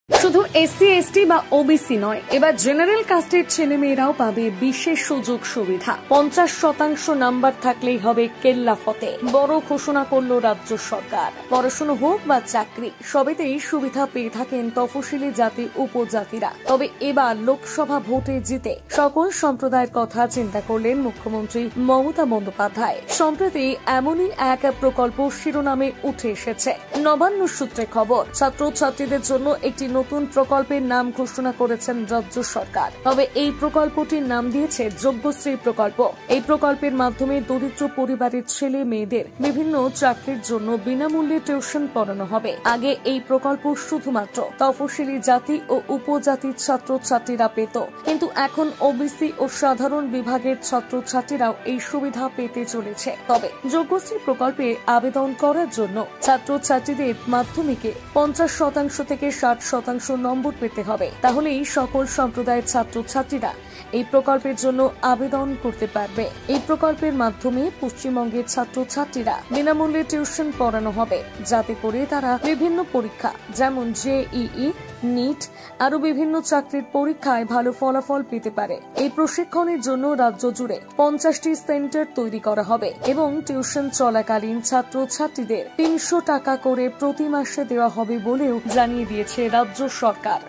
শুধু SC ST বা OBC নয়, এবার জেনারেল কাস্টের ছেলে মেয়েরাও পাবে বিশেষ সুযোগ সুবিধা। 50% নাম্বার থাকলেই হবে কেল্লা ফতে। বড় ঘোষণা করল রাজ্য সরকার। পড়াশোনা হোক বা চাকরি, সবেতেই সুবিধা পেয়ে থাকেন তফসিলি জাতি উপজাতিরা। তবে এবার লোকসভা ভোটে জিতে সকল সম্প্রদায়ের কথা চিন্তা করলেন মুখ্যমন্ত্রী মমতা বন্দ্যোপাধ্যায়। সম্প্রতি এমনই এক প্রকল্প শিরোনামে উঠে এসেছে। নবান্ন সূত্রে খবর, ছাত্রছাত্রীদের জন্য একটি নতুন প্রকল্পের নাম ঘোষণা করেছেন রাজ্য সরকার। তবে এই প্রকল্পটির নাম দিয়েছে যোগ্যশ্রী প্রকল্প। এই প্রকল্পের মাধ্যমে দরিদ্র পরিবারের ছেলে মেয়েদের বিভিন্ন চাকরির জন্য বিনামূল্যে টিউশন পড়ানো হবে। আগে এই প্রকল্প শুধুমাত্র তফসিলি জাতি ও উপজাতির ছাত্রছাত্রীরা পেত, কিন্তু এখন ওবিসি ও সাধারণ বিভাগের ছাত্রছাত্রীরাও এই সুবিধা পেতে চলেছে। তবে যোগ্যশ্রী প্রকল্পে আবেদন করার জন্য ছাত্রছাত্রীদের মাধ্যমিকে 50% থেকে 60% নম্বর পেতে হবে। তাহলেই সকল সম্প্রদায়ের ছাত্রছাত্রীরা এই প্রকল্পের জন্য আবেদন করতে পারবে। এই প্রকল্পের মাধ্যমে পশ্চিমবঙ্গের ছাত্রছাত্রীরা বিনামূল্যে টিউশন পড়ানো হবে, যাতে করে তারা বিভিন্ন পরীক্ষা যেমন জেইই, নিট আরো বিভিন্ন চাকরির পরীক্ষায় ভালো ফলাফল পেতে পারে। এই প্রশিক্ষণের জন্য রাজ্য জুড়ে 50টি সেন্টার তৈরি করা হবে এবং টিউশন চলাকালীন ছাত্রছাত্রীদের 300 টাকা করে প্রতি মাসে দেওয়া হবে বলেও জানিয়ে দিয়েছে রাজ্য সরকার।